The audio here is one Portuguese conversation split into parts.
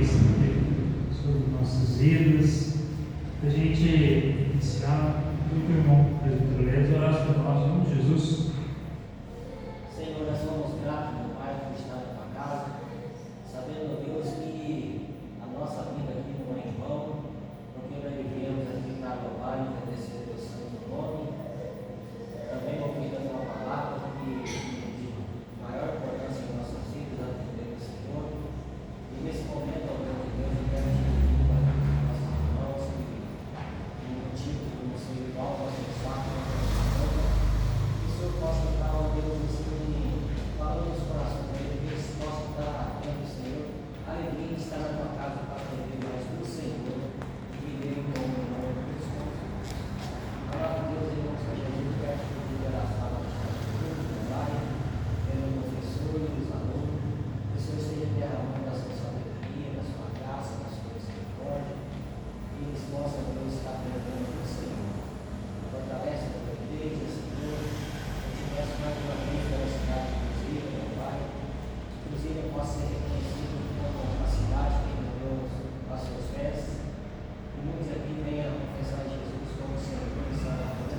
sobre nossas vidas. A gente iniciar, o irmão presbítero Léo, orar sobre nós, em nome de Jesus. Senhor, nós somos gratos, meu Pai, por estar na tua casa, sabendo, Deus, que a nossa vida aqui não é em vão, porque nós vivemos aqui para louvar e agradecer o teu santo nome. Também ouvir a tua palavra, que de maior importância em nossas vidas, atendendo o Senhor. E nesse momento, ó Deus, eu quero te pedir para nossos irmãos, que no motivo do seu igual, nosso saco, que o Senhor possa estar, ó Deus, falando nos corações dele, que eles possam estar vendo, Senhor, a alegria de estar na tua casa para aprender mais do Senhor e viver em bom nome de Jesus. Palavra de Deus, irmãos, que a gente quer pedir pela sala de estudo, do Pai, pelo professor e os alunos, que o Senhor esteja derramando a sua sabedoria, da sua graça, da sua misericórdia, e eles possam, Deus, estar aprendendo do Senhor. Fortalece a tua igreja, Senhor. Eu te peço mais uma vez pela cidade de Cruzeiro, meu Pai. Que Cruzeiro possa ser reconhecido como a cidade que rendeu aos seus pés. Que muitos aqui venham confessar Jesus como Senhor e Salvador.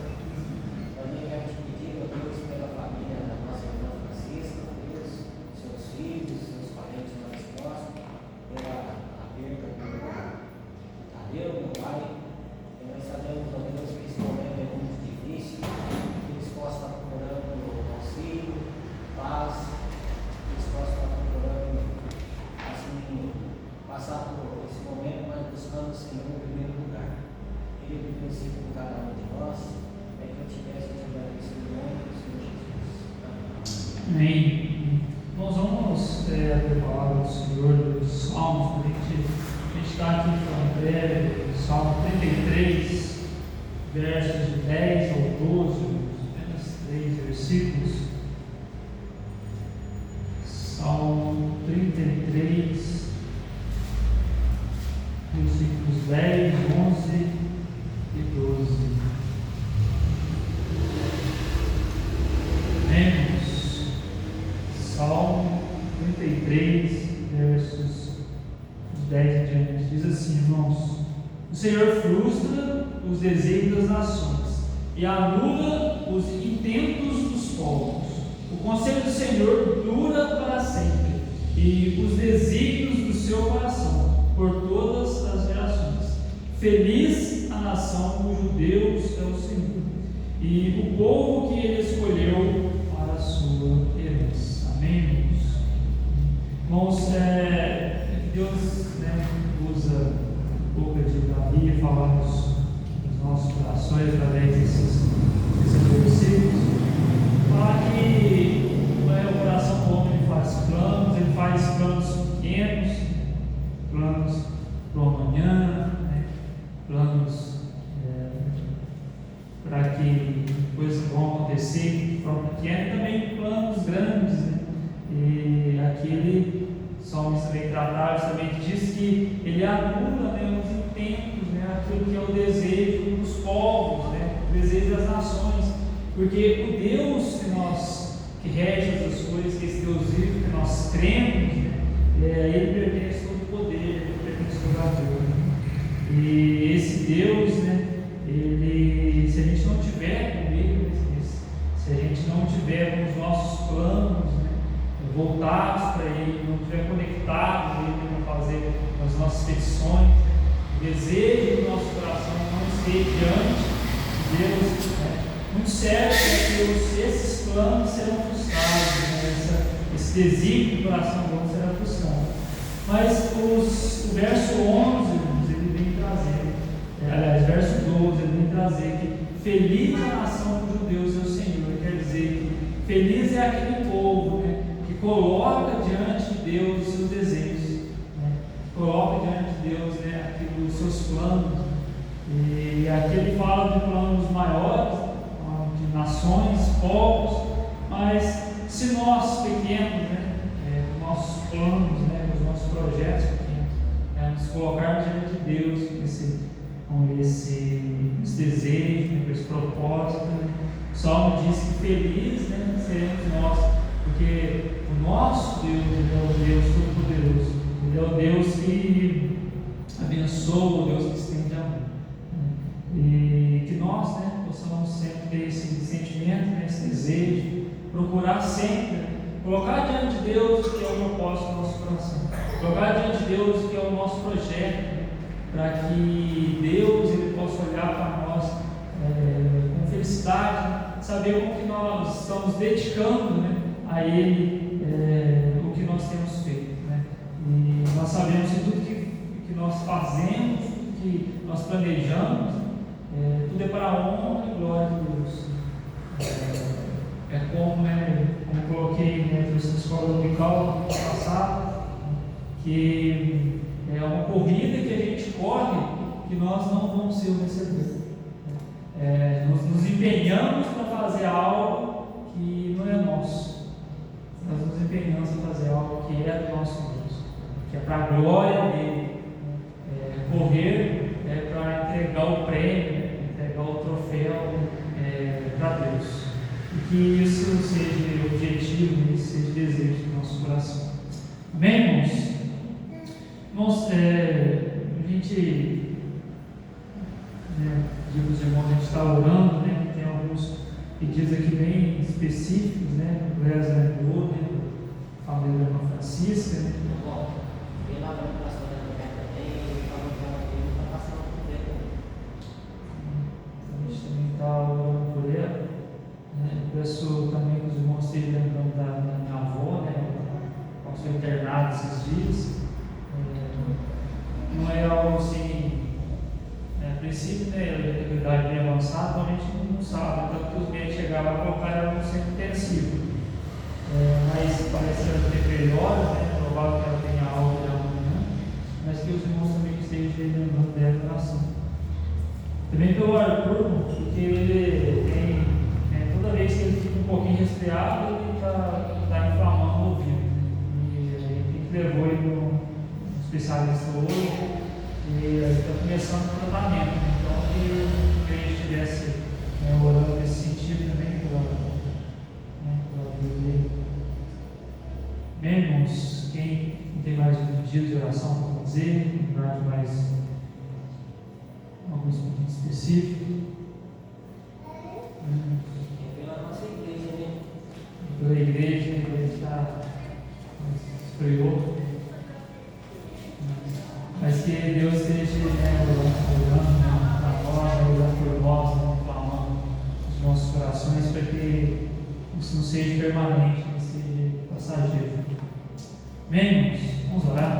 Também quero te pedir, meu Deus, pela família da nossa irmã Francisca, Deus, seus filhos, seus parentes mais próximos, pela perda do Tadeu, meu Pai. E nós sabemos, meu Deus, que esse momento é muito difícil, que eles possam estar procurando auxílio, paz, que eles possam estar procurando, assim, passar por esse momento, mas buscando o Senhor em primeiro lugar. Ele é o princípio de cada um de nós, é que eu te peço de agradecer o nome do Senhor Jesus. Amém. Nós vamos abrir a palavra do Senhor dos Salmos. A gente está aqui falando breve, Salmo 33, versos de 10 ao 12, apenas 3 versículos. Salmo 33, versículos 10, 11 e 12. Lemos Salmo 33, versos 10 em diante. Diz assim, irmãos: o Senhor frustra os desígnios das nações e anula os intentos dos povos. O conselho do Senhor dura para sempre, e os desígnios do seu coração por todas as gerações. Feliz a nação cujo Deus é o Senhor, e o povo que ele escolheu para a sua herança. Amém, irmãos? Deus usa a boca de Davi falar nos nossos corações através desses versículos, falar que o coração do homem ele faz planos pequenos, planos para o amanhã, planos para que coisas vão acontecer de forma pequena, e também planos grandes, E aqui ele, Salmista bem tratado, justamente diz que ele anula os intentos, aquilo que é o desejo dos povos, o desejo das nações, porque o Deus que rege as coisas, que esse Deus vivo que nós cremos, ele pertence todo o poder, ele pertence todo o amor. E esse Deus, ele, se a gente não tiver com ele, se a gente não tiver com os nossos planos voltados para ele, não estiver conectados a ele para fazer as nossas petições, o desejo do nosso coração não esteja diante de Deus, muito certo que esses planos serão frustrados, esse desígnio do coração humano será frustrado. Mas o verso 11, ele vem trazer, verso 12, ele vem trazer que feliz a nação cujo Deus é o Senhor. Quer dizer que feliz é aquele povo que coloca diante de Deus os seus desejos, coloca diante de Deus os seus planos. E aqui ele fala de planos maiores, de nações, povos, mas se nós pequenos, nossos planos, os nossos projetos pequenos, nos colocarmos diante de Deus com esse desejo, com esse propósito, o Salmo diz que feliz seremos nós, porque o nosso Deus, ele é o Deus Todo-Poderoso, ele é é o Deus que abençoa, o Deus que estende amor. E que nós, possamos sempre ter esse sentimento, esse desejo, procurar sempre colocar diante de Deus o que é o propósito do nosso coração, colocar diante de Deus o que é o nosso projeto, para que Deus ele possa olhar para nós com felicidade, saber como que nós estamos dedicando a Ele o que nós temos feito. E nós sabemos que tudo que nós fazemos, tudo que nós planejamos, tudo é para a honra e glória de Deus. Como eu coloquei na escola dominical no passado, que é uma corrida que a gente corre, que nós não vamos ser o vencedor. Nos empenhamos para fazer algo que não é nosso. Nós nos empenhamos para fazer algo que é do nosso Deus, que é para a glória dele. Correr é para entregar o prêmio, entregar o troféu para Deus. E que isso seja o objetivo, isso seja o desejo do nosso coração. Amém, irmãos? Irmãos, a gente, os irmãos, a gente está orando, tem alguns pedidos aqui bem específicos, o Léo lembrou, família da irmã Francisca, Bom, eu lá no pastor da Roberta também, ele falou que ela está passando por tempo. A gente também está orando por ela. Peço também que os irmãos estejam lembrando da minha avó, passou internado esses dias. Não é algo assim, a princípio, ela tem idade bem avançada, então a gente não sabe, tanto que os médicos chegavam a colocar ela no centro intensivo. Mas parece que ela tem melhor, é provável que ela tenha algo de amanhã, mas que os irmãos também estejam lembrando dela na oração. Também pelo Arthur, porque ele tem. Toda vez que ele fica um pouquinho resfriado, ele está inflamando o ouvido. E a gente levou ele no especialista hoje e ele está começando o tratamento. Então, que a gente estivesse orando nesse sentido também pela vida dele. Bem, irmãos, quem tem mais um pedido de oração para fazer, lembrar de mais alguns pedidos específicos. Pela igreja, a igreja está esfriou, mas que Deus esteja orando para nós, orando por nós, clamando os nossos corações, para que isso não seja permanente, não seja passageiro. Amém, irmãos? Vamos orar?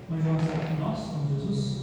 Vamos orar por nós, com Jesus.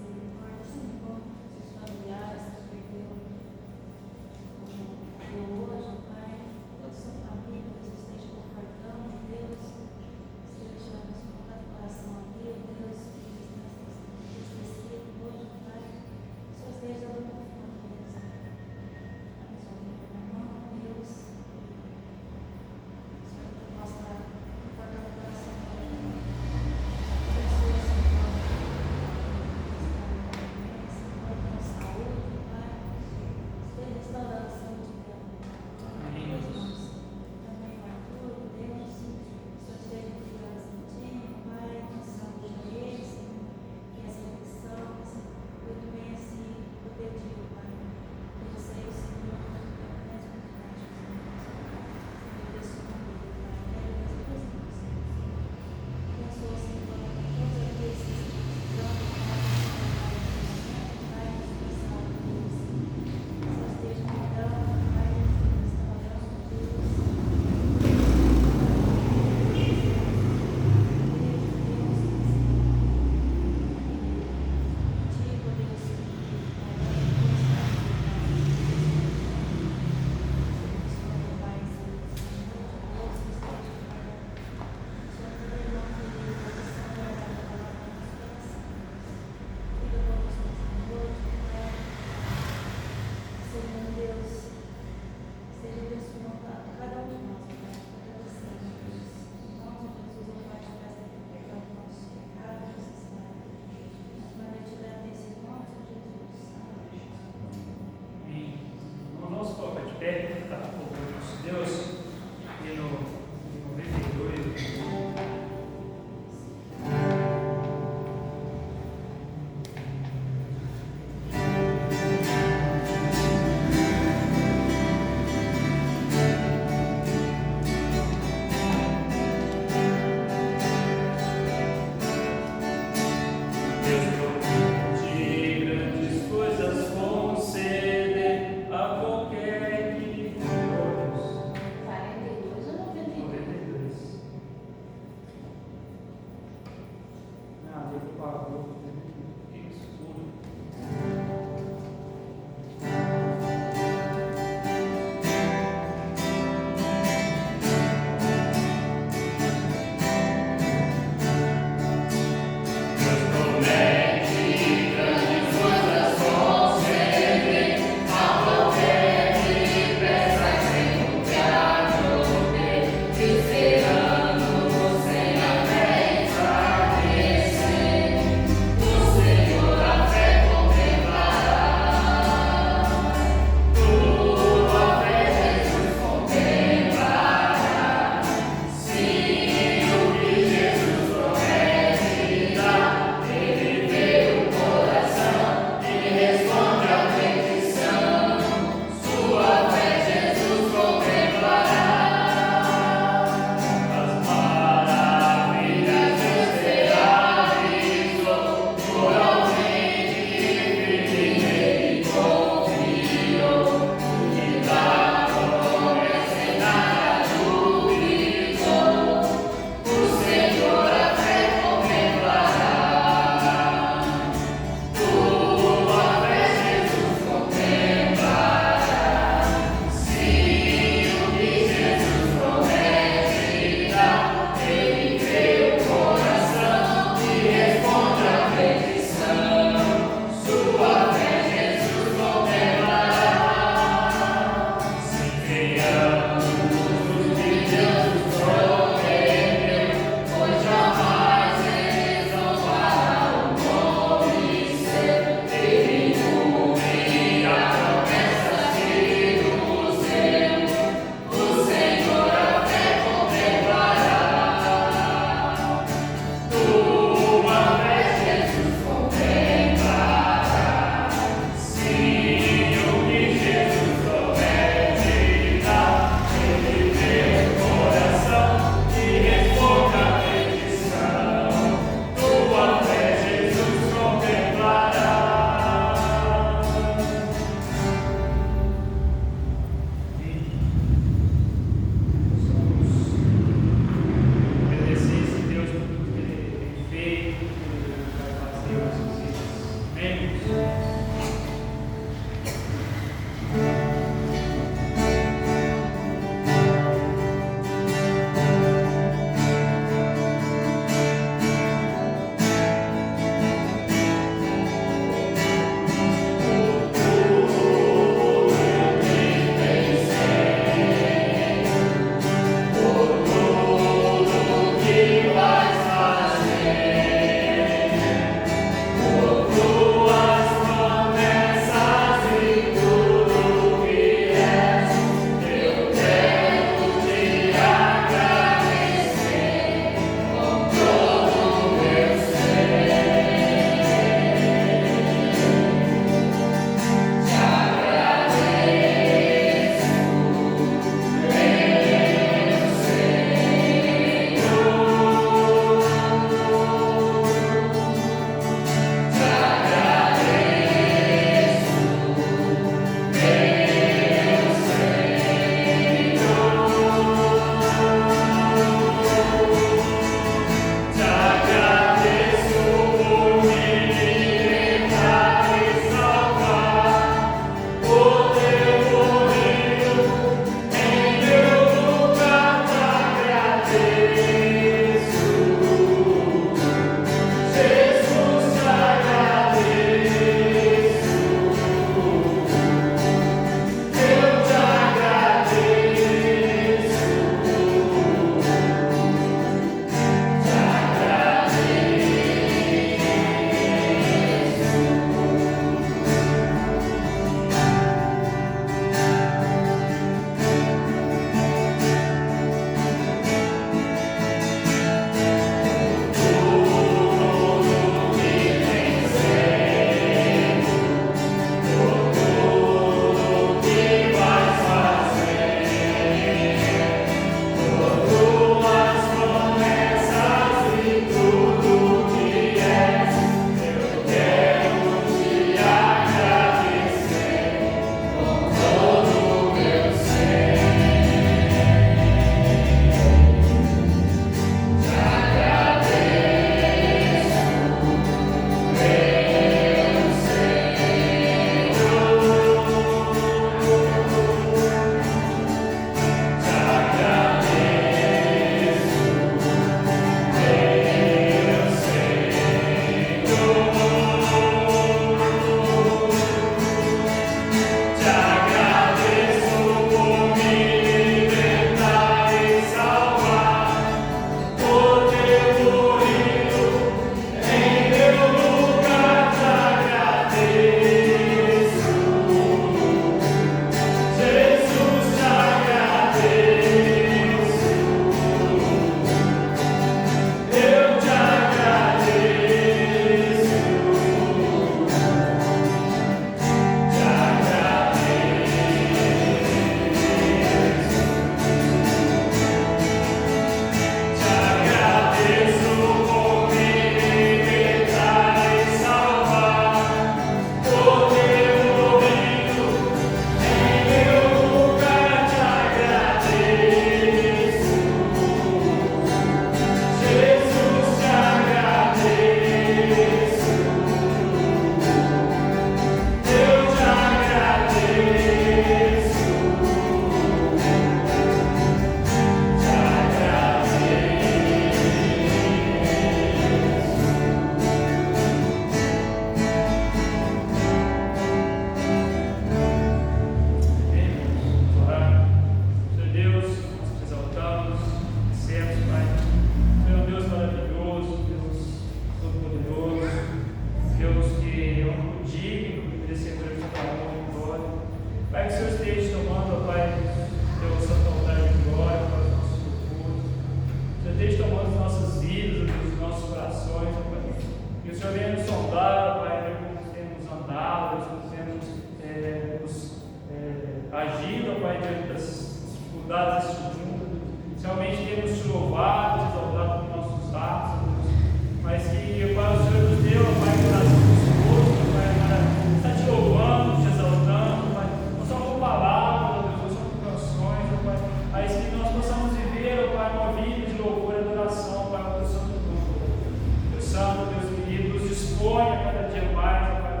Santo, Deus querido, nos dispõe a cada dia mais, ó Pai,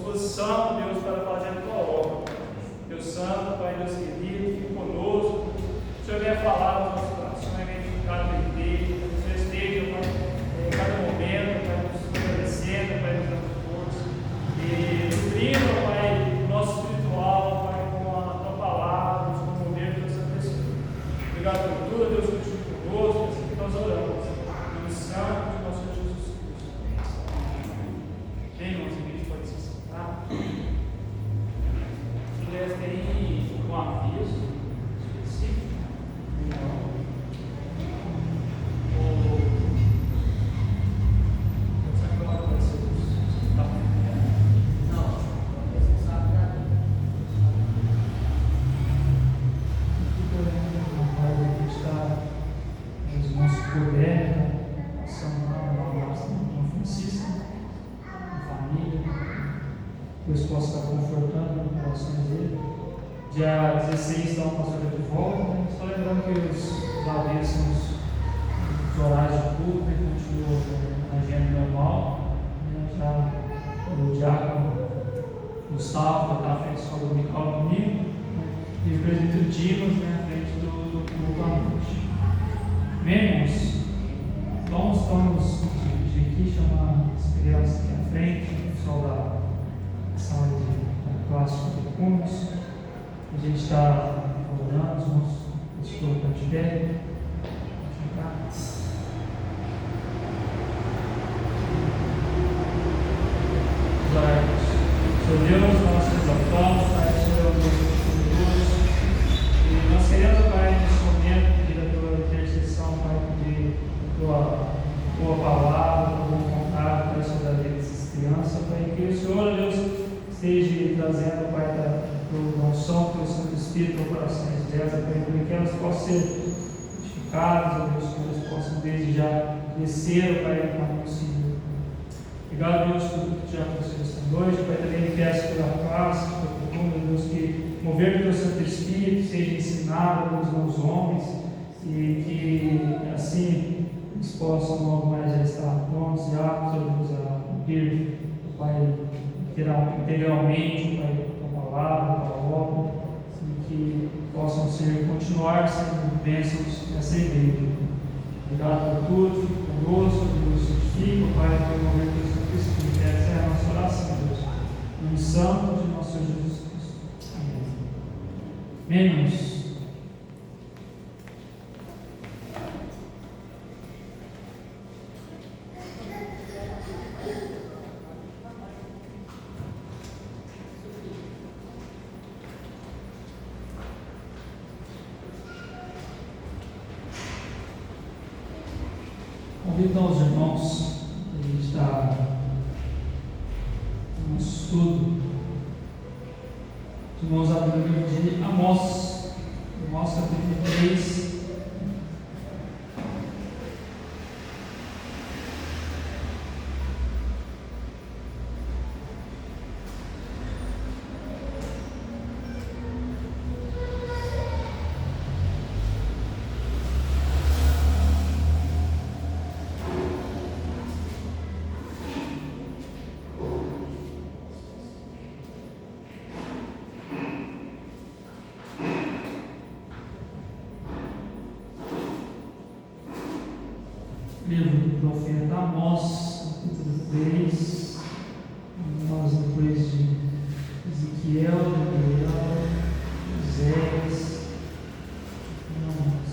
disposição, Deus, para fazer a tua obra. Deus Santo, Pai, Deus querido, fique conosco. O Senhor venha falar nos nossos corações, venha ficar no inteiro. O Senhor esteja, Pai, em cada momento, Pai, nos fortalecendo, Pai, nos dando força. E nutrindo, Pai, o nosso espiritual, Pai, com a tua palavra, com o poder do teu Santo Espírito. Obrigado por tudo, Deus, continue conosco, assim que nós oramos. Em nome santo de nosso Senhor Jesus Cristo. Bem, irmãos, a gente pode se sentar. Tem um aviso específico? Não. Será que ela pode ser Não, você sabe nada. a gente está nos nossos cobertos, passando lá na nossa Francisca, a família. Deus possa estar confortando os corações dele. Dia 16 está o pastor de volta, né? Só lembrando que os avisos são os horários de culto, né? Continua na agenda normal, né? Já o diácono Gustavo vai estar à frente da escola dominical domingo, né? E o presbítero Dimas, né? À frente do culto à noite. Menos, nós estamos aqui, chamar as crianças aqui à frente, o pessoal da sala de clássico de Cunhos. A gente está orando, os nossos pastores estão de pé. Senhor Deus, nós nos exaltamos, Pai, Senhor, é o nosso e nós queremos, Pai, nesse momento, pedir a tua intercessão, Pai, pedir a tua palavra, a tua boa vontade, Pai, sobre a vida dessas crianças, Pai, que o Senhor, Deus, esteja trazendo, Pai, da tua unção, teu Santo Espírito, ao corações delas, Pai, para que elas possam ser edificadas, ó Deus, que elas possam desde já crescer, Pai, no caminho do Senhor. Obrigado, Deus, por tudo que já aconteceu esta noite, Pai, também peço pela classe, pelo mundo, Deus, que mover o teu Santo Espírito seja ensinado pelos meus homens e que assim eles possam logo mais já estar prontos e aptos, ó Deus, a cumprir, Pai, integralmente, Pai, a tua palavra, a tua obra, e que possam continuar sendo bênçãos nessa igreja. Obrigado por tudo, fique conosco, Deus, santifica, Pai, pelo mover do teu Santo Espírito. Essa é a nossa oração, Deus. Em nome santo de nosso Senhor Jesus Cristo. Amém. Menos. Convido aos irmãos, a gente está no estudo, os irmãos abriram o livro de Amós, capítulo 3. Livro do profeta Amós, capítulo 3, nós depois de Ezequiel, Daniel, Oséias, Amós.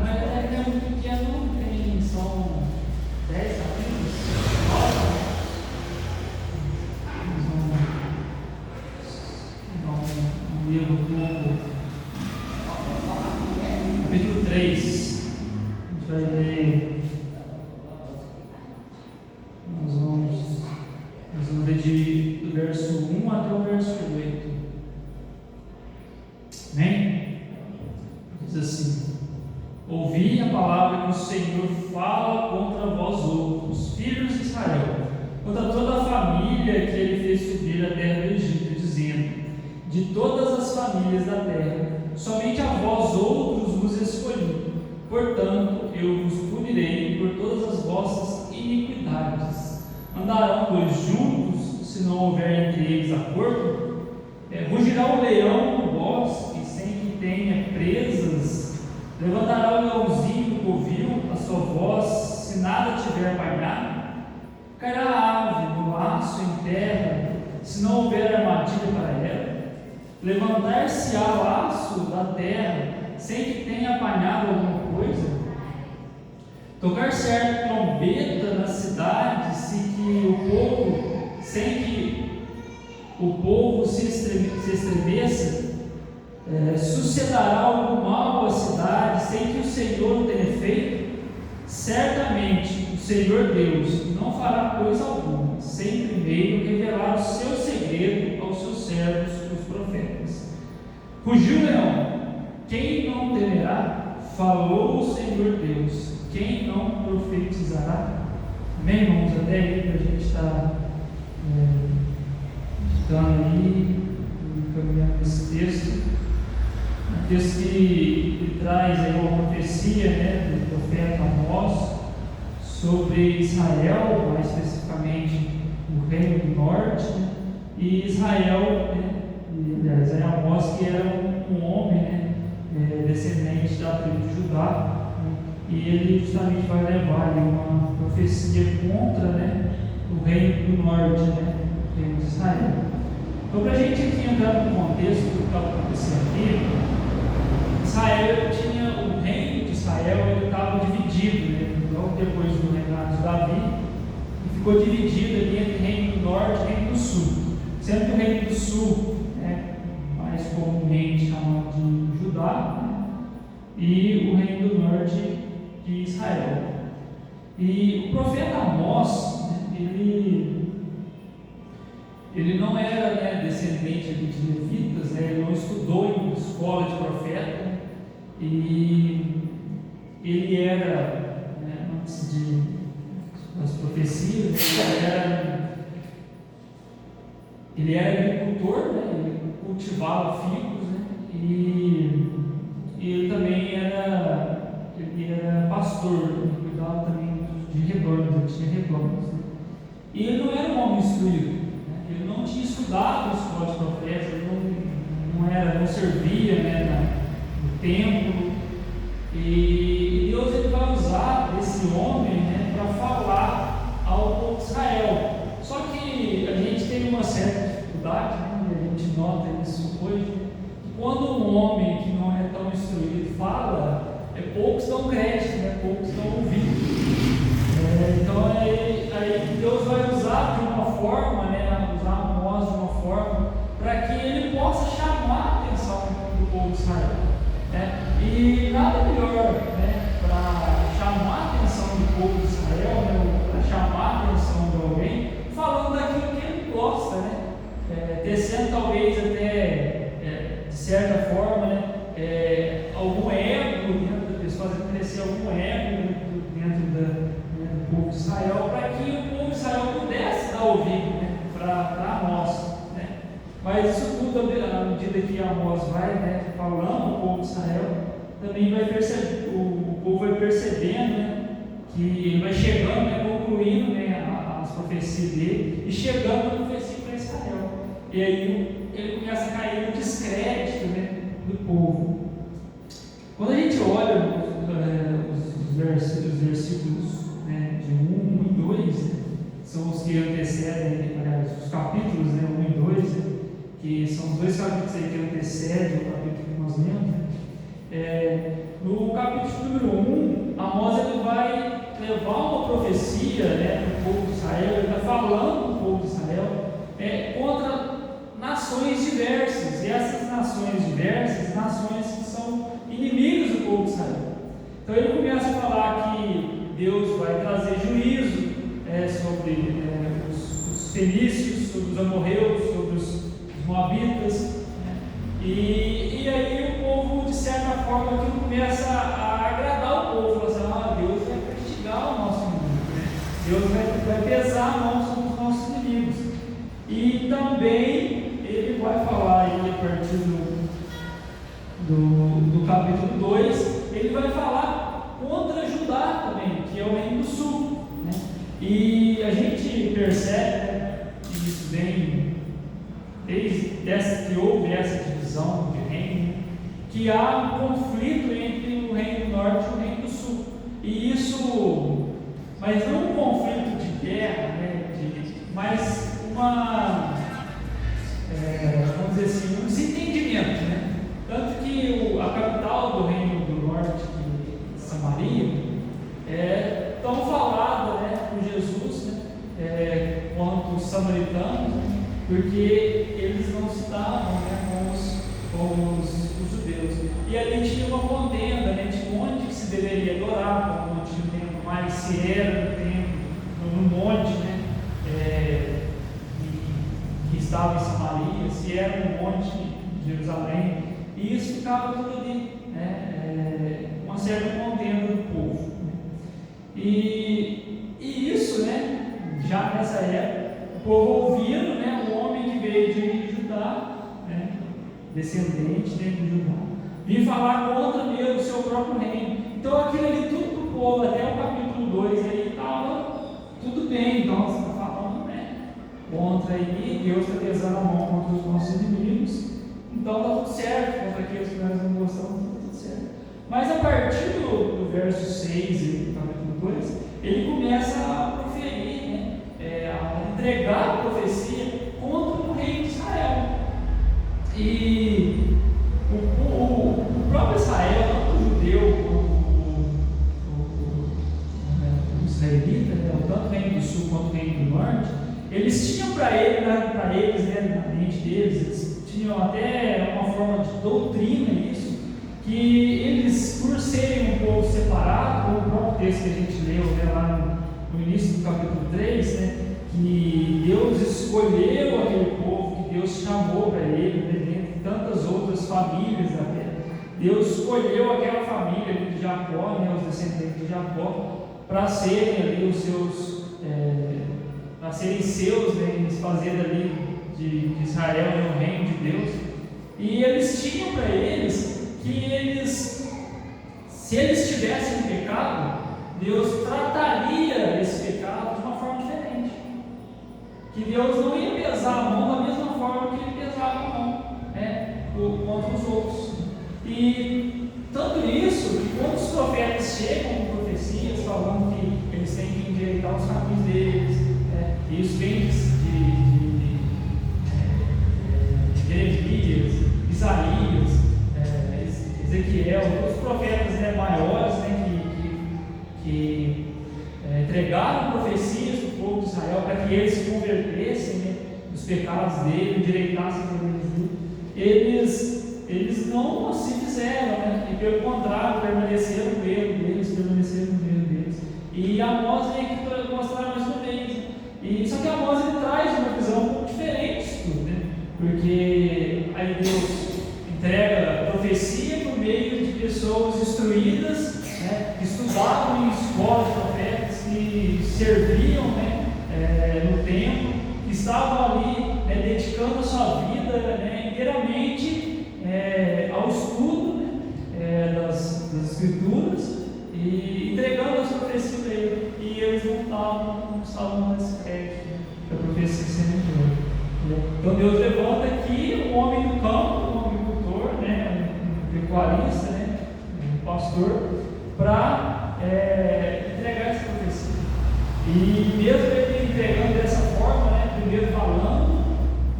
Mas é muito pequeno, tem, são 10 capítulos, 9. Livro do capítulo 3, a gente vai ler, nós vamos ler do verso 1 até o verso 8. Amém? Diz assim: ouvi a palavra que o Senhor fala contra vós outros, filhos de Israel, contra toda a família que ele fez subir da terra do Egito, dizendo: de todas as famílias da terra, somente a vós outros vos escolhi. Portanto, eu vos punirei por todas as vossas iniquidades. Andarão dois juntos, se não houver entre eles acordo? Rugirá o leão no bosque, sem que tenha presas. Levantará o leãozinho do covil a sua voz, se nada tiver apanhado. Cairá a ave no laço em terra, se não houver armadilha para ela. Levantar-se-á laço da terra, sem que tenha apanhado alguma coisa. Tocar-se-á trombeta na cidade, sem que o povo se estremeça. Sucederá algum mal à cidade, sem que o Senhor o tenha feito. Certamente o Senhor Deus não fará coisa alguma, sem primeiro revelar o seu segredo aos seus servos, os profetas. Rugiu o leão, quem não temerá? Falou o Senhor Deus, quem não profetizará? Amém, irmãos? Até aí para a gente estar estudando aí, caminhando esse texto. Um texto que traz aí uma profecia, do profeta Amós sobre Israel, mais especificamente o reino do norte, e Israel, aliás, Amós, que era um homem, descendente da tribo de Judá, e ele justamente vai levar uma profecia contra o reino do norte, o reino de Israel. Então, para a gente aqui entrar no contexto do que está acontecendo aqui, Israel tinha, o reino de Israel, ele estava dividido, logo depois do reinado de Davi, e ficou dividido ali entre o reino do norte e o reino do sul, sendo que o reino do sul, mais comumente chamado de Judá, e o reino do norte de Israel. E o profeta Amós, ele não era descendente de levitas, ele não estudou em escola de profeta, e ele era, antes das profecias, ele era agricultor, ele cultivava figos, e ele também era pastor, ele cuidava também de rebanhos, ele tinha rebanhos. E ele não era um homem instruído, ele não tinha estudado os escola de profetas, ele não servia no templo, e Deus ele vai usar esse homem para falar ao povo de Israel. Só que a gente tem uma certa dificuldade, e a gente nota isso hoje, que quando um homem que não é tão instruído fala, poucos dão crédito, poucos dão ouvido. Então aí Deus vai usar de uma forma, usar Amós de uma forma, para que ele possa chamar a atenção do povo de Israel. E nada melhor para chamar a atenção do povo de Israel, para chamar a atenção de alguém, falando daquilo que ele gosta, tecendo talvez até, de certa forma, algum ego dentro da pessoa, fazendo crescer algum ego dentro do povo de Israel, para que o povo de Israel pudesse dar ouvido para Amós. Mas isso tudo, à medida que Amós vai falando o povo de Israel, também vai perceber, o povo vai percebendo que ele vai chegando, concluindo as profecias dele e chegando a profecia para Israel. E aí ele começa a cair no descrédito do povo. Quando a gente olha os versículos de 1 e 2, são os que antecedem, os capítulos 1 e 2, que são os dois capítulos aí que antecedem o capítulo que nós lemos. No capítulo número 1, Amós ele vai levar uma profecia para o povo de Israel, ele está falando do povo de Israel contra nações diversas, e essas nações diversas, nações que são inimigos do povo de Israel. Então ele começa a falar que Deus vai trazer juízo sobre os fenícios, sobre os amorreus, sobre os moabitas, e aí o povo, de certa forma, aquilo começa a agradar o povo, assim, Deus vai castigar o nosso inimigo, Deus vai pesar a mão sobre os nossos inimigos. E também ele vai falar aí, a partir do capítulo 2, ele vai falar contra Judá também, que é o reino do sul, né? E a gente percebe, né, que isso vem desde que houve essa divisão de reino, que há um conflito entre o reino do norte e o reino do sul. E isso, mas não um conflito de guerra, né, mas vamos dizer assim, um desentendimento, né? Tanto que a capital do reino do norte, que é Samaria, é tão falada, né, por Jesus, né, quanto os samaritanos, né, porque eles não se davam, né, com os judeus. E ali tinha uma contenda, né, de onde que se deveria adorar, onde tinha o templo mais, se era no templo, no monte, né, que estava em Samaria, se era no monte de Jerusalém, e isso ficava tudo ali, né, uma certa contenda do povo, né? E isso, né, já nessa época, o povo ouvindo, né, o homem que veio de Judá, né, descendente, né, de Judá, vir falar contra mesmo o seu próprio reino. Então aquilo ali tudo para o povo, até o capítulo 2 aí estava tudo bem. Então você está falando, né, contra aí, Deus está pesando a mão contra os nossos inimigos, então está tudo certo, contra aqueles que nós não gostamos, está tudo certo. Mas a partir do verso 6 do capítulo 2, ele começa a proferir, né, a entregar a profecia contra o rei de Israel. E o próprio Israel, tanto o judeu o israelita, né, tanto o reino do sul quanto o reino do norte, eles tinham para eles, né, na mente deles, eles tinham até uma forma de doutrina isso, que eles, por serem um povo separado, como o próprio texto que a gente leu, né, lá no início do capítulo 3, né, que Deus escolheu aquele povo, que Deus chamou para ele, né, dentre tantas outras famílias da terra. Deus escolheu aquela família de Jacó, né, os descendentes de Jacó, para serem ali os seus, para serem seus, né, eles fazendo ali de Israel, né, o reino de Deus. E eles tinham para eles que eles, se eles tivessem pecado, Deus trataria esse pecado de uma forma diferente. Que Deus não ia pesar a mão da mesma forma que ele pesava a mão, né, contra os outros. E tanto isso que quando os profetas chegam com profecias falando que eles têm que endireitar os caminhos deles, né, e isso vem de Jeremias, Isaías, Ezequiel, os profetas, né, maiores, né, que entregaram profecias para o povo de Israel para que eles se convertessem, né, dos pecados dele, endireitassem os caminhos dele. Eles não assim fizeram, né? E pelo contrário, permaneceram no erro deles. E Amós vem aqui para mostrar mais uma vez. E só que Amós ele traz uma visão um pouco diferente disso tudo, né? Porque aí Deus entrega profecia por meio de pessoas instruídas, né, que estudavam em escolas de profetas, que serviam, né, no templo, que estavam ali, né, dedicando a sua vida, né, inteiramente ao estudo, né, das Escrituras e entregando as profecias para ele. E eles não estavam dando esse crédito da profecia sendo entregue. Então Deus levanta aqui um homem do campo, um agricultor, né, um pecuarista, né, um pastor, para entregar essa profecia. E mesmo ele entregando dessa forma, né, primeiro falando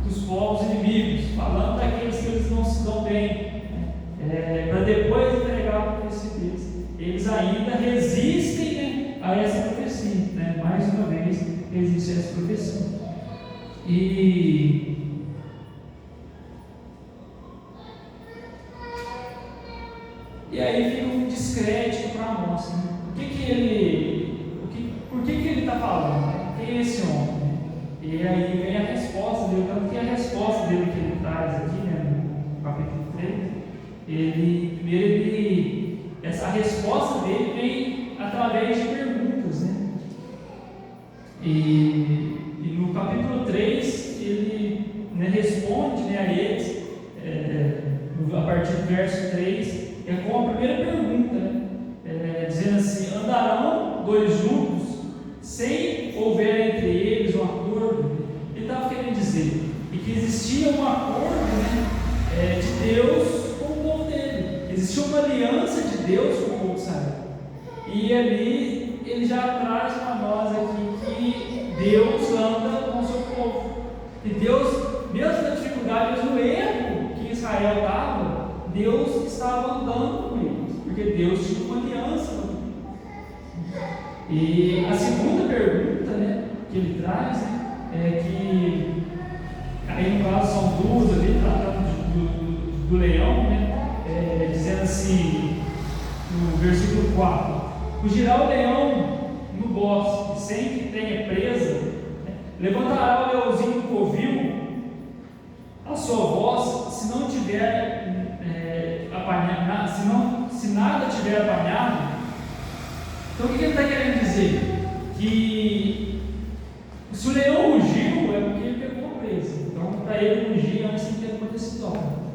dos povos inimigos, falando daqueles que eles não se dão bem, para depois entregar a profecia deles. Eles ainda resistem, né, a essa profecia, né? Mais uma vez resiste a essa profecia. E aí fica um descrédito para Amós, né? Por que ele está falando? Né? Quem é esse homem? Né? E aí vem a resposta dele, tanto que a resposta dele que ele traz aqui, né, no capítulo 3, essa resposta dele vem através de perguntas, né? E no capítulo 3, ele, né, responde, né, a eles, a partir do verso 3, é com a primeira pergunta, né? Dizendo assim: andarão dois juntos sem houver entre eles um acordo? Ele estava querendo dizer que existia um acordo, né, de Deus com o povo dele, existia uma aliança de Deus com o povo de Israel, e ali ele já traz para nós aqui que Deus anda com o seu povo, e Deus, mesmo na dificuldade, mesmo no erro que Israel estava, Deus estava andando com eles, porque Deus tinha uma aliança com eles. E a segunda pergunta, né, que ele traz, né, é que aí no caso são duas ali, tratando do leão, né, dizendo assim, no versículo 4: fugirá o leão no bosque, sem que tenha presa, né? Levantará o leãozinho do covil a sua voz, se não tiver apanhado, se nada tiver apanhado. Então o que ele está querendo dizer? Que se o leão rugiu, é porque ele pegou uma presa. Então, para ele rugir antes de ter acontecido algo.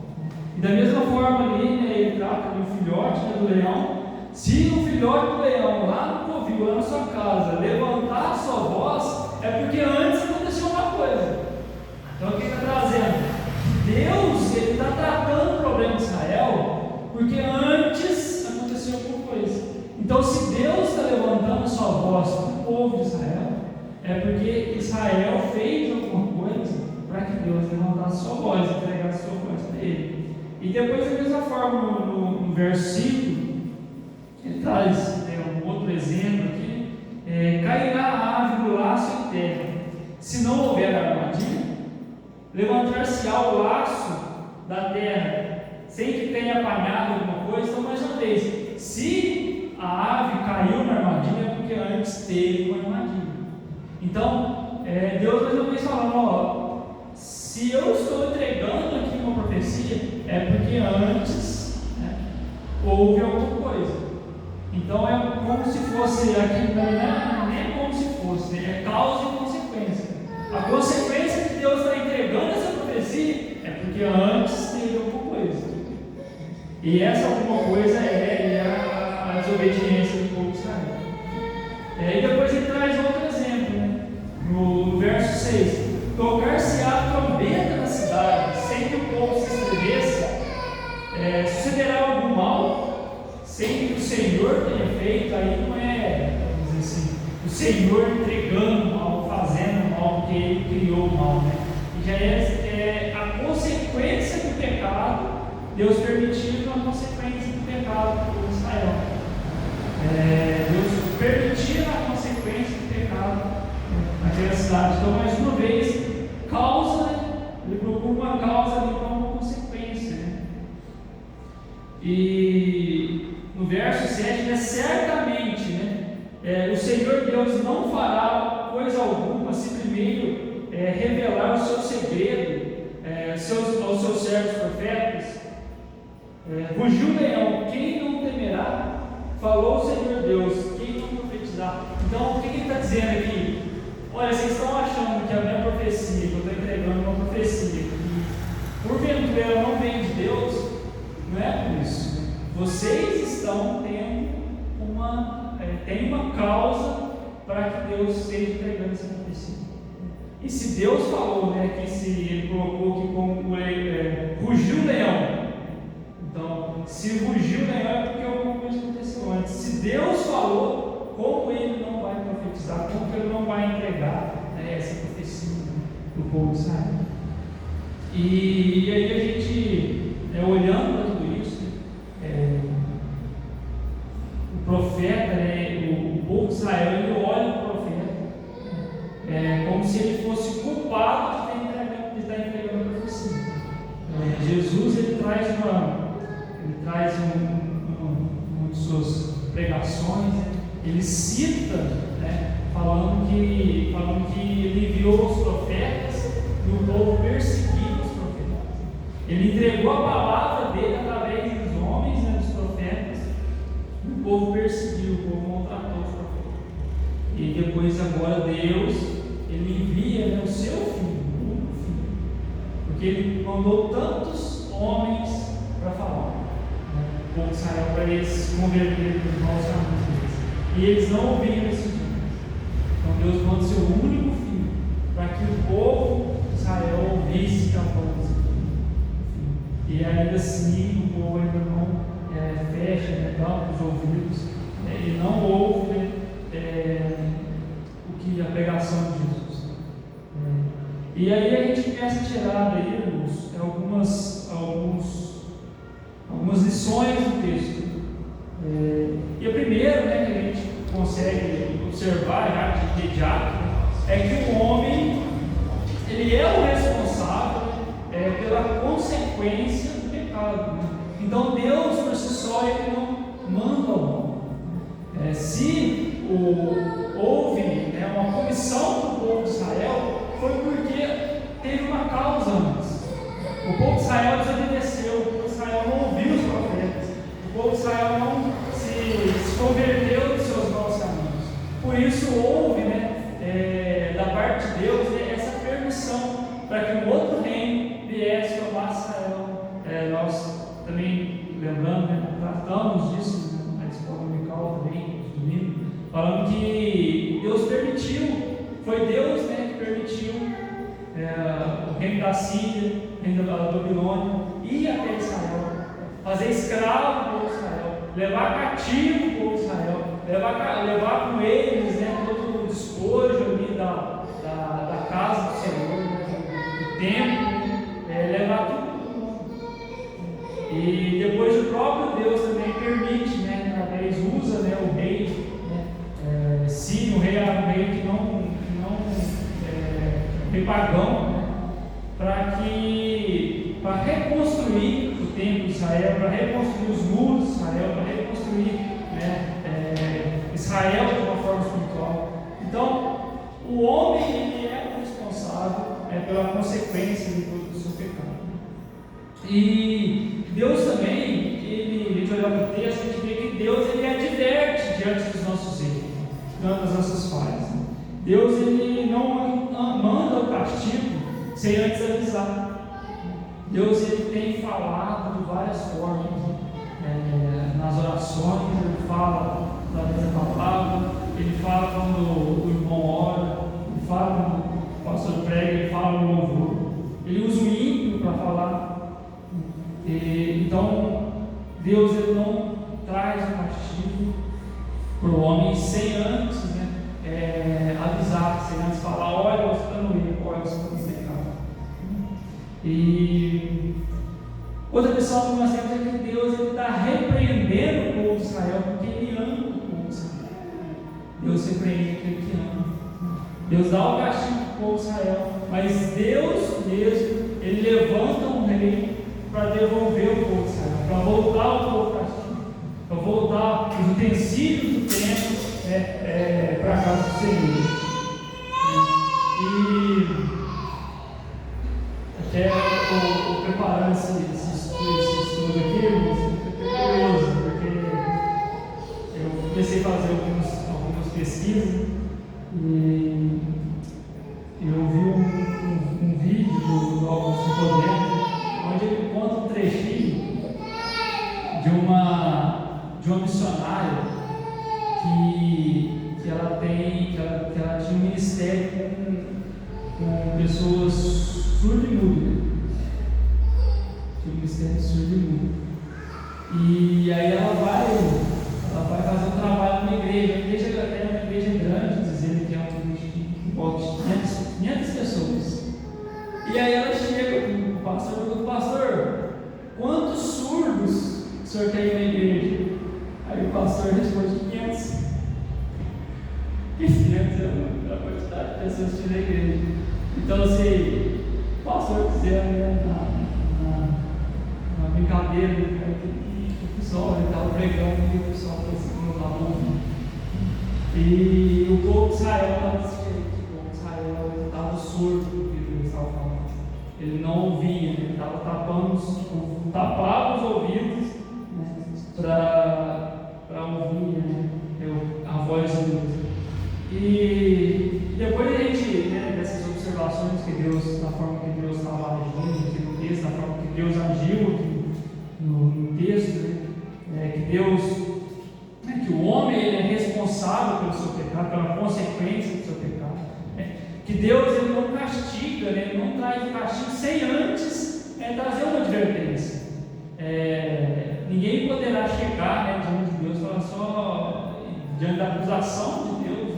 E da mesma forma ali, né, ele trata de um filhote, né, do leão. Se o filhote do leão lá no covil, lá na sua casa, levantar a sua voz, é porque antes aconteceu uma coisa. Então o que ele está trazendo? Deus, ele está tratando o problema de Israel porque antes aconteceu alguma coisa. Então, se Deus está levantando a sua voz para o povo de Israel, é porque Israel fez alguma coisa para que Deus levantasse a sua voz, entregasse a sua voz para ele. E depois, da mesma forma, no versículo, ele traz um outro exemplo aqui: cairá a ave do laço em terra, se não houver armadilha, levantar-se-á o laço da terra, sem que tenha apanhado alguma coisa. Então, mais uma vez, se a ave caiu na armadilha, é porque antes teve uma armadilha. Então, Deus mais uma vez falando: ó, se eu estou entregando aqui uma profecia, é porque antes, né, houve alguma coisa. Então é como se fosse aqui, não é como se fosse, é causa e consequência. A consequência que Deus está entregando essa profecia é porque antes teve alguma coisa. E essa alguma coisa é a desobediência do povo de Israel. E depois ele traz outro exemplo, né? No verso 6: tocar-se-á a trombeta na cidade, sem que o povo se estremesse, sucederá algum mal, sem que o Senhor tenha feito. Aí não é, vamos dizer assim, o Senhor entregando o mal, fazendo o mal, porque Ele criou o mal, né? E já é a consequência do pecado, Deus permitindo a consequência do pecado por Israel. Deus permitindo a consequência do pecado naquela cidade. Então, mais uma vez, causa, né? Ele procura uma causa ali para uma consequência, né? E no verso 7, né, certamente, né, o Senhor Deus não fará coisa alguma se primeiro revelar o seu segredo aos seus servos profetas. Rugiu o leão, quem não temerá? Falou o Senhor Deus, quem não profetizar? Então, o que ele está dizendo aqui? Olha, vocês estão achando que a minha profecia, que eu estou entregando uma profecia, que porventura ela não vem de Deus? Não é por isso. Vocês estão tendo tem uma causa para que Deus esteja entregando essa profecia. E se Deus falou, né, que se Ele colocou que como rugiu o leão, então, se rugiu o leão é porque alguma coisa aconteceu antes. Se Deus falou, como Ele não vai profetizar, como Ele não vai entregar, né, essa profecia do povo de Israel? E aí a gente, olhando para tudo isso, o profeta, o povo de Israel, ele olha para o profeta como se ele fosse culpado de estar entregando a profecia. Jesus, ele traz uma de suas pregações, ele cita, né, falando que ele enviou os profetas e o povo perseguiu os profetas. Ele entregou a palavra dele através dos homens, né, dos profetas. O povo perseguiu, o povo maltratou os profetas. E depois, agora, Deus, ele envia, né, o seu filho, o único filho, porque ele mandou tantos homens para falar, né? o povo de Israel para eles se converterem nos maus caminhos deles. E eles não ouviram esse dia. Então Deus manda o seu único filho para que o povo de Israel ouvisse a voz do filho. E ainda assim o povo ainda não fecha, tampa os ouvidos, e não ouve a pregação de Jesus. E aí a gente começa a tirar daí algumas lições do texto. E a primeira, que a gente consegue observar já de imediato, é que o homem ele é o responsável pela consequência do pecado. Então Deus por si só ele não manda o homem. Se houve uma comissão do povo de Israel, foi porque teve uma causa antes. O povo de Israel desobedeceu, o povo de Israel não ouviu os profetas, o povo de Israel não se converteu dos seus maus caminhos. Por isso houve da parte de Deus essa permissão para que um outro reino viesse tomar Israel. Nós também, lembrando, tratamos disso na escola dominical também, domingo, falando que Deus permitiu, foi Deus que permitiu o reino da Síria, o reino da Babilônia, ir até Israel, fazer escravo o povo de Israel, levar cativo o povo de Israel, levar com eles todo o despojo ali da casa do Senhor, do templo, levar tudo. E depois o próprio Deus também permite, através usa o rei, Sírio, o rei era um rei que não rei pagão, para reconstruir o templo de Israel, para reconstruir os muros de Israel, para reconstruir Israel de uma forma espiritual. Então, o homem ele é o responsável pela consequência de todo o seu pecado. E Deus também, a gente olhar para o texto, a gente vê que Deus ele adverte diante dos nossos erros, das nossas falhas. Deus ele não manda o castigo sem antes avisar. Deus ele tem falado de várias formas, nas orações, ele fala através da palavra, ele fala quando o irmão ora, ele fala quando o pastor prega, ele fala no louvor, ele usa o ímpio para falar. Então Deus ele não traz o castigo para o homem sem antes avisar, sem antes falar: olha, você está no erro, olha, você está no pecado. E outra lição que nós temos é que Deus está repreendendo o povo de Israel porque Ele ama o povo de Israel. Deus repreende aquele que ama. Deus dá o castigo para o povo de Israel, mas Deus mesmo, Ele levanta um rei para devolver o povo de Israel, para voltar o povo castigo, para voltar os utensílios do templo para a casa do Senhor. E até preparando esse estudo aqui, foi curioso, porque eu comecei a fazer algumas pesquisas e eu vi um vídeo do Augusto Podemos, onde ele conta um trechinho de uma missionária que ela tinha um ministério com pessoas surdas e mudas. Tinha um ministério surdo e mudo. E aí ela vai fazer um trabalho numa igreja. A igreja é uma igreja grande, dizendo que é uma igreja de volta de 500 pessoas. E aí ela chega com o pastor e pergunta: pastor, quantos surdos o senhor tem na igreja? Aí o pastor responde: 500. 500 é a quantidade de pessoas que tinha na igreja. Então, se o pastor quiser, na brincadeira, o pessoal estava pregando e o pessoal não estava ouvindo. E o povo de Israel estava desse jeito. O povo de Israel estava surdo do que ele estava falando. Ele não ouvia, ele estava tapava os ouvidos para ouvir a voz de Deus. E depois a gente, dessas observações que Deus, da forma que Deus estava agindo aqui no texto, da forma que Deus agiu aqui no texto, Deus, né, que o homem ele é responsável pelo seu pecado, pela consequência do seu pecado, né? Que Deus ele não castiga, né, ele não traz o castigo sem antes trazer uma advertência. Ninguém poderá chegar, né, diante de Deus e falar só diante da acusação de Deus.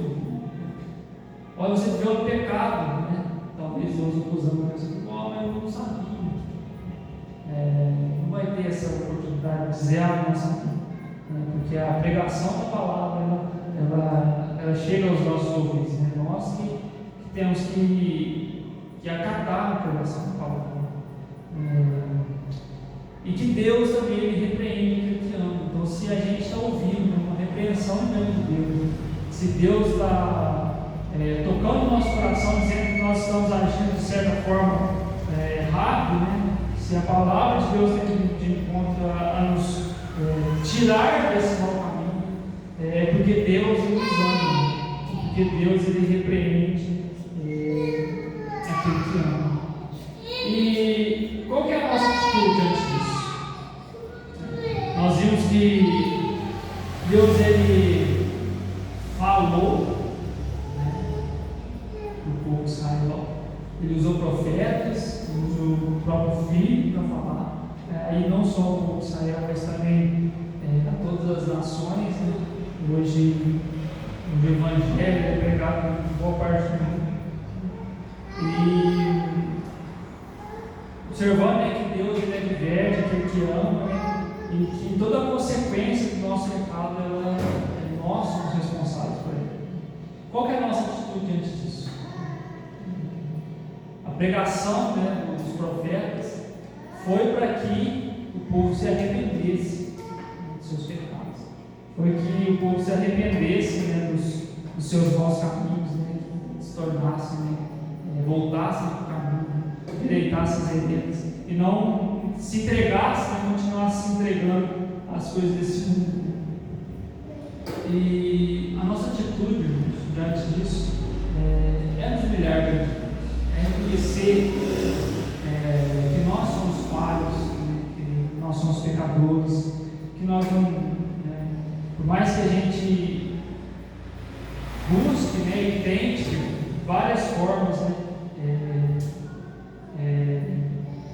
Olha, você vê o pecado, né? Talvez Deus acusando a pessoa, mas eu não sabia. Não vai ter essa oportunidade de dizer, não sabia, né? Porque a pregação da palavra ela chega aos nossos ouvidos, né? Nós que temos que acatar a pregação da palavra, e que Deus também ele repreende aquele que ama. Então, se a gente está ouvindo uma repreensão diante de Deus, se Deus está tocando o nosso coração, dizendo que nós estamos agindo de certa forma errado, né? Se a palavra de Deus tem de encontro a nos tirar desse mau caminho, é porque Deus nos ama, porque Deus ele repreende aquele que ama. E qual que é a nossa atitude diante disso? Nós vimos que Deus ele falou, o povo de Israel, ele usou profetas, usou o próprio filho para falar, e não só o povo de Israel, mas também a todas as nações, né? Hoje o evangelho é pregado em boa parte do mundo. E observando que Deus ele adverte aquele que ama, né? E que toda a consequência do nosso pecado nós somos responsáveis por ele. Qual que é a nossa atitude diante disso? A pregação, né, dos profetas foi para que o povo se arrependesse dos seus pecados, foi que o povo se arrependesse, né, dos seus maus caminhos, né, que se tornassem, né, voltassem para o caminho, né, endireitassem as veredas e não se entregassem, né, continuassem se entregando às coisas desse mundo. E a nossa atitude diante disso é nos humilhar diante de Deus, é reconhecer que nós somos falhos, que nós somos pecadores, que nós não, por mais que a gente busque, né, e tente várias formas, né,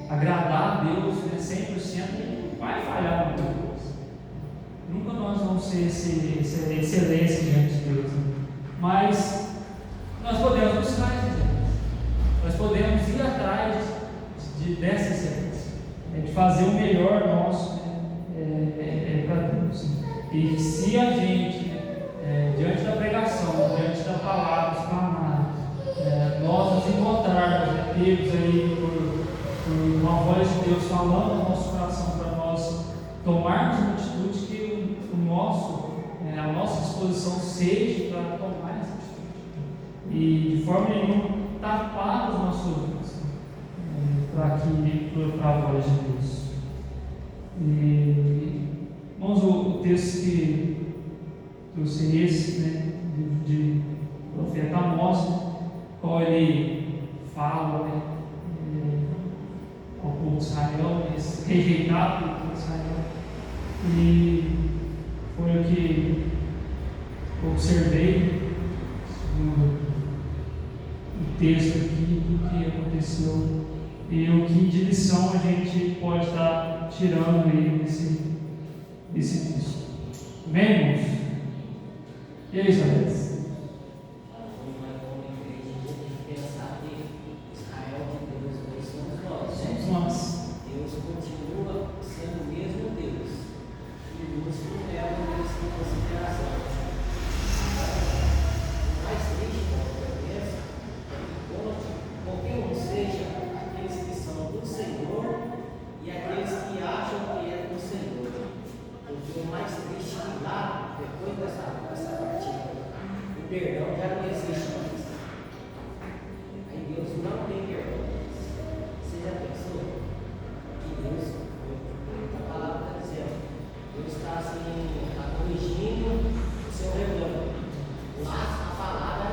agradar a Deus, né, 100%, vai falhar muita coisa. Nunca nós vamos ser excelência diante de Deus, né? Mas nós podemos buscar essa excelência, nós podemos ir atrás dessa excelência, de fazer o melhor nosso, para Deus. E se a gente, diante da pregação, diante da palavra explanada, nós nos encontrarmos, pegos aí por uma voz de Deus falando no nosso coração para nós tomarmos uma atitude que a nossa disposição seja para tomar essa atitude e de forma nenhuma tapar os nossos ouvidos para a voz de Deus. E, irmãos, o texto que trouxe esse, né, de profeta Amós, qual ele fala, né, ao povo de Israel, rejeitado pelo povo de Israel, e foi o que observei no texto aqui do que aconteceu e o que de lição a gente pode estar tirando aí desse texto. Amém, irmãos? E aí, Israel? Deus continua sendo o mesmo Deus e nos leva isso em consideração. O mais triste qualquer um seja aqueles que são do Senhor e aqueles que acham que é do Senhor. Porque o mais triste é que lá, depois dessa partida, o perdão já não existe mais. Aí Deus não tem perdão. Você já pensou? Deus, a palavra está dizendo, Deus está assim, corrigindo o seu rebanho. Lá a palavra,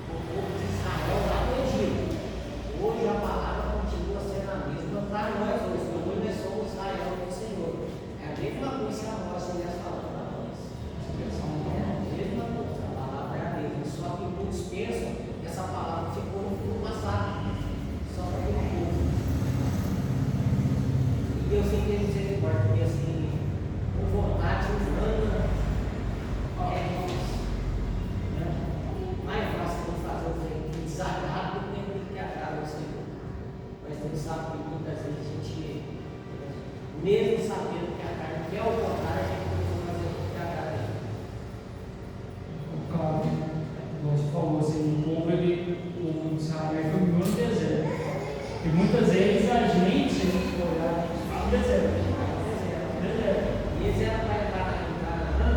o povo de Israel lá no Egito. Hoje a palavra continua sendo a mesma para nós hoje. Nós somos Israel do Senhor. É a mesma coisa que a nossa assim, tem misericórdia, porque assim, com vontade humana, mais fácil de fazer o que desagrada do que agrada ao Senhor. Mas a gente sabe que muitas vezes a gente, mesmo sabendo que a carne quer o contrário, a gente precisa fazer o que agrada a Ele. Claro, você falou assim, o povo de Israel foi no deserto. E muitas vezes a gente, se a gente for olhar, no deserto. E esse era para entrar na Canaã,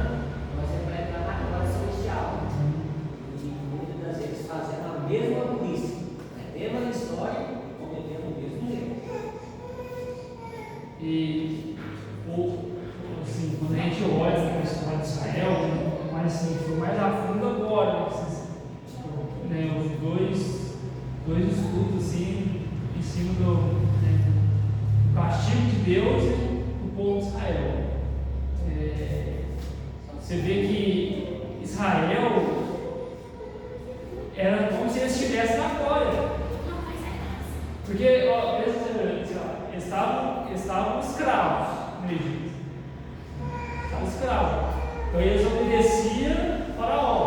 nós é para entrar na glória celestial. E muitas das vezes fazendo a mesma burrice, a mesma história, cometendo o mesmo erro. E assim, quando a gente olha para a história de Israel, mas assim, foi mais a fundo agora, né, os dois estudos assim, em cima do castigo de Deus e do povo de Israel. Você vê que Israel era como se eles estivessem na glória. Porque, ó, eles estavam escravos no Egito. Estavam escravos. Então eles obedeciam ao Faraó.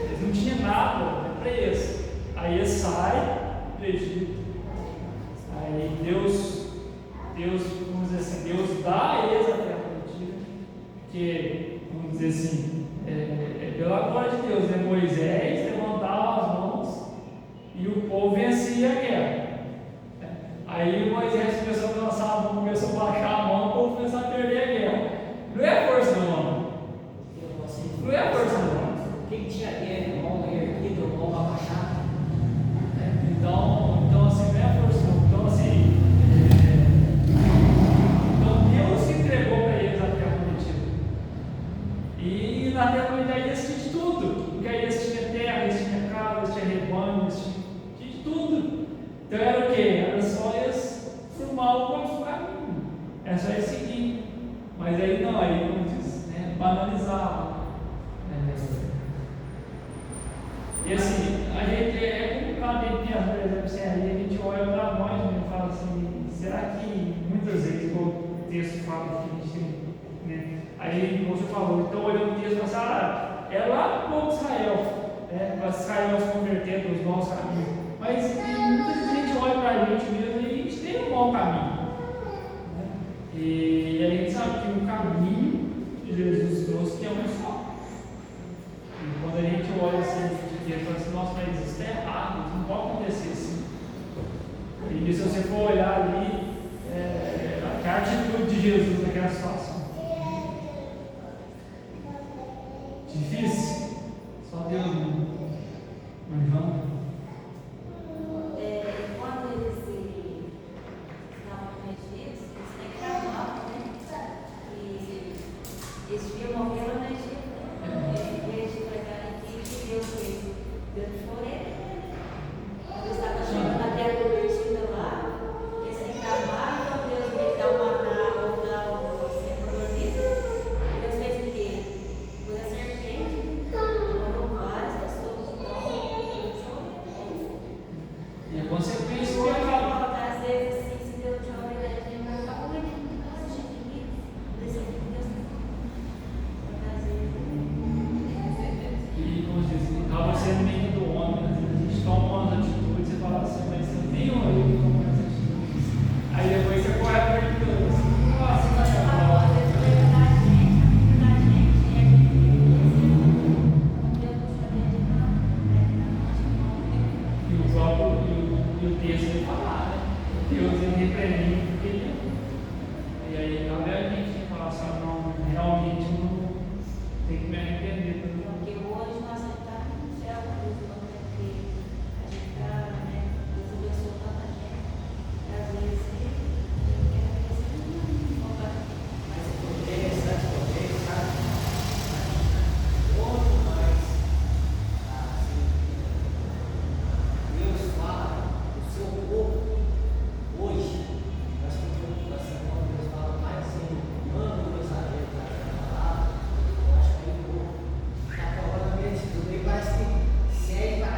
Eles não tinham nada para eles. Aí eles saem do Egito. Aí Deus, vamos dizer assim, Deus dá a eles a terra prometida. Que, vamos dizer assim, é pela glória de Deus, né? Moisés levantava as mãos e o povo vencia a guerra. Aí Moisés começou a lançar a mão, começou a baixar a mão, o povo começou a perder a guerra. Não é a força do homem. Não é a força do homem. Quem tinha guerra, mão erguida, mão abaixada? Então assim, não é a força do homem. Então assim, então Deus se entregou para eles a terra prometida. E na terra prometida eles tinham de tudo. Porque aí eles tinham terra, eles tinham casa, eles tinham rebanho, eles tinham de tudo. Então era o quê? Era só eles formar o próximo caminho. Era só eles seguir. Mas aí não, aí como diz, né? Banalizava. E assim, a gente é complicado a gente pensar, por exemplo, assim, aí a gente olha para nós e fala assim, será que muitas vezes, como o texto fala que a gente tem, né? Aí como você falou, então olhando o texto e fala assim, é lá no povo de Israel, para Israel se converter nos bons caminhos. Mas muitas vezes a gente olha para a gente mesmo e a gente tem um bom caminho. Né? E a gente sabe que o caminho que Jesus trouxe que é um só. E quando a gente olha assim, a gente fala assim, nossa, mas isso está errado, isso não pode acontecer assim. E se você for olhar ali, a atitude de Jesus naquela situação. Difícil? Só Deus não. Mas vamos. Quando eles estavam regidos, eles têm que estar mal, né? E eles viam morrer no Egito, né? Em vez de pregar aqui, que Deus fez. Deus por ele. Quando eles estavam chegando na terra prometida lá, eles têm que estar mal, então Deus veio dar uma maná ou dar o cenourista. Deus fez o quê? Pôs a serpente, mandou várias pessoas, E a consequência então, que acaba. às vezes, assim, se Deus te olha, a gente vai ficar muito chique, desse Deus. Às vezes. E como diz, acaba sendo meio do homem, às vezes a gente toma umas atitudes e fala assim, mas eu tenho eu que tomo essas atitudes. Aí depois você corre para ele e assim, nossa, Você vai falou, lá. às vezes, a vida da gente é que Deus nos chama de não, E o próprio, e o texto ele fala, né? Deus ele repreende porque ele ama. E aí cabe a gente falar assim, não, realmente não tem que me arrepender. porque hoje nós estamos no céu, porque a gente está, né, Deus abençoou tanta gente, e às vezes Mas é interessante também, sabe? Quanto mais assim, Deus fala do seu povo hoje, nós temos preocupação quando Deus fala mais assim, manda o mensageiro para falar, eu acho que o povo está falando mesmo, tudo bem, parece que segue para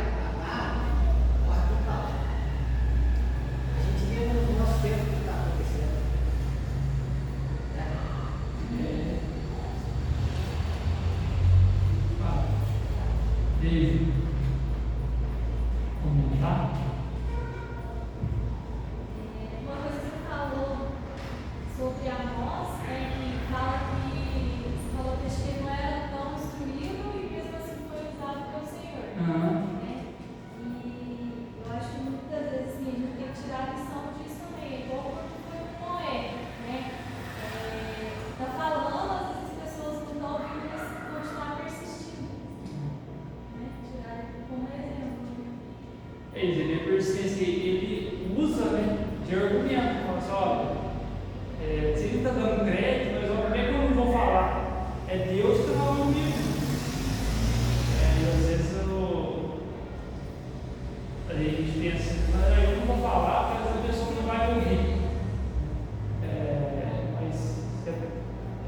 assim, olha, se ele está dando crédito, mas olha, como é que eu não vou falar? É Deus que está falando comigo. E às vezes a gente pensa, mas eu não vou falar porque essa pessoa não vai ouvir. Mas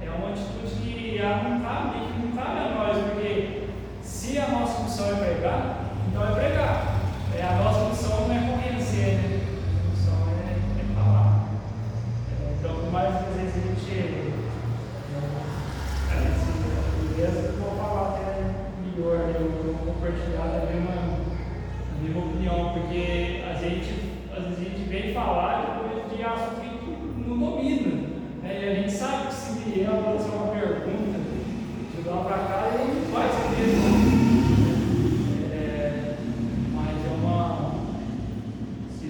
é uma atitude que não cabe a nós, porque se a nossa missão é pregar, então é pregar. A nossa missão não é convencer, né? A missão é falar. Então, por mais que às vezes a gente eu vou falar até melhor, eu vou compartilhar a minha opinião, porque às vezes a gente vem falar depois de assunto que a gente não domina, né? E a gente sabe que se vier fazer uma pergunta, de lá para cá, ele não vai ser mesmo. Se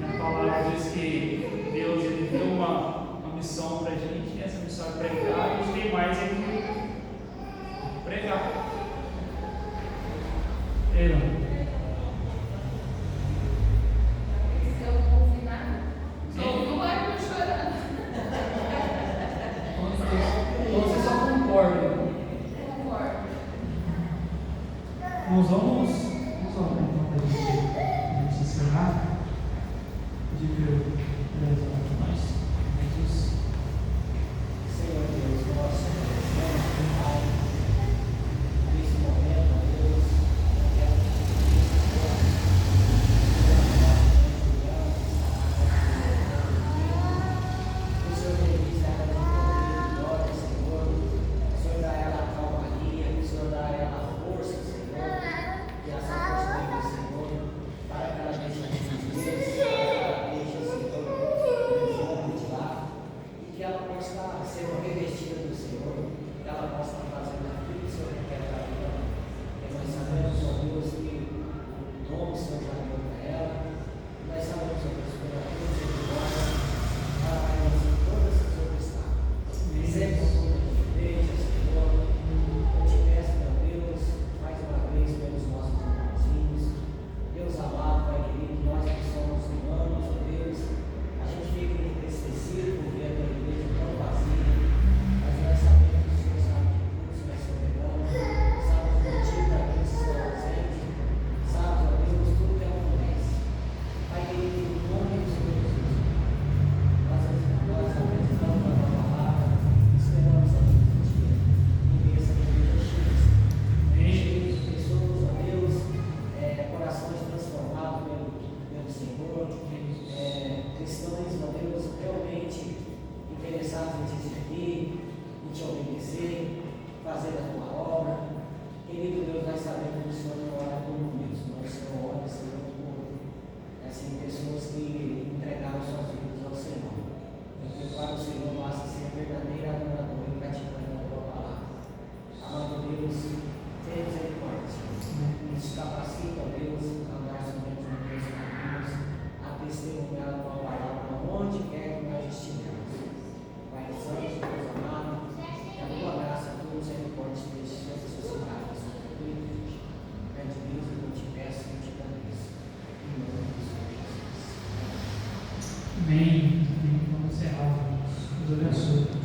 a palavra diz que Deus ele deu uma missão para a gente, essa missão é pregar, a gente tem mais é que pregar. Se eu não ouvir nada, não vai me chorando. Então você só concorda. Concordo. Nós vamos orar então para a gente encerrar. Pedir para Deus orar por nós. Jesus. Senhor Deus, nós agradecemos, Pai, nesse momento, Deus, o Senhor revista ela de poder e glória, Senhor. O Senhor dá ela a calmaria, o Senhor dá ela a força, Senhor. E essa força vem do Senhor, para que ela deixe de viver, para que ela deixe, Senhor, o exemplo de lá. E que ela possa ser uma revestida do Senhor, que ela possa fazer aquilo que o Senhor quer para ela. E nós sabemos, ó Deus, que o nome do Senhor já deu para ela. E nós sabemos, ó Deus, que ela tem o ela vai vencer todos esses obstáculos. Sempre com a igreja, Senhor. Eu te peço, meu Deus, mais uma vez pelos nossos irmãozinhos. Deus amado, Pai querido, nós que somos humanos, ó Deus, a gente fica entristecido por ver a tua igreja tão vazia, mas nós sabemos que o Senhor sabe de tudo, o Senhor é soberano, sabe o motivo daqueles que estão ausentes, sabe, ó Deus, tudo que acontece. Pai querido, em nome do Senhor Jesus, nós acreditamos na tua palavra, esperamos a tua dia, e ver essa igreja cheia de pessoas, ó Deus, corações transformados pelo Senhor, cristãos, ó Deus, realmente interessados em te servir, em te obedecer, fazer a tua obra. Querido Deus, nós sabemos que o Senhor não ora por muitos, mas o Senhor ora, Senhor, por pessoas que entregaram suas vidas ao Senhor. Porque para o Senhor basta ser verdadeiro adorador e praticante da tua palavra. Amado Deus, tenha misericórdia. Nos capacita, ó Deus, a andar somente nos teus caminhos, a testemunhar a tua palavra onde quer que nós estivermos. Pai Santo, Deus amado, que a tua graça, a tua misericórdia esteja suscitada sobre a tua igreja. Grande Deus, eu te peço e te agradeço. Em nome do Senhor Jesus. Amém. Vamos encerrar. Deus abençoe.